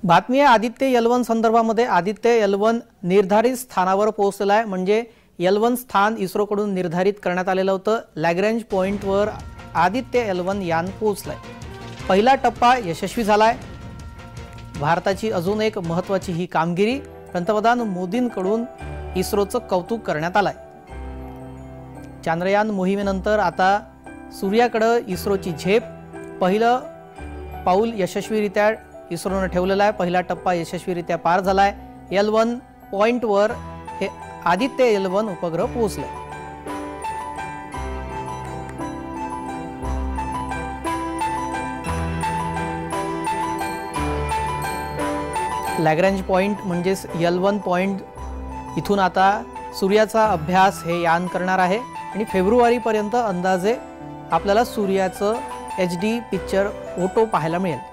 बातमी आहे आदित्य L1 संदर्भामध्ये। आदित्य L1 निर्धारित स्थानावर पोहोचलेला आहे, म्हणजे L1 स्थान इस्रोकडून निर्धारित करण्यात आलेलं होतं। लॅग्रेंज पॉइंटवर आदित्य L1 यान पोहोचलंय। पहिला टप्पा यशस्वी झालाय। भारताची अजून एक महत्त्वाची ही कामगिरी पंतप्रधान मोदींकडून इस्रोचं कौतुक करण्यात आलंय। चांद्रयान मोहिमेनंतर आता सूर्याकडे इस्रोची झेप। पहिलं पाऊल यशस्वीरित्या इस्रोने ठेवलेला आहे। पहिला टप्पा यशस्वीरित्या पार झालाय। L1 पॉइंटवर हे आदित्य L1 उपग्रह पोहोचले। लॅग्रेंज पॉइंट म्हणजे L1 पॉइंट इथून आता सूर्याचा अभ्यास हे यान करणार आहे आणि फेब्रुवारीपर्यंत अंदाजे आपल्याला सूर्याचं HD पिक्चर फोटो पाहायला मिळेल।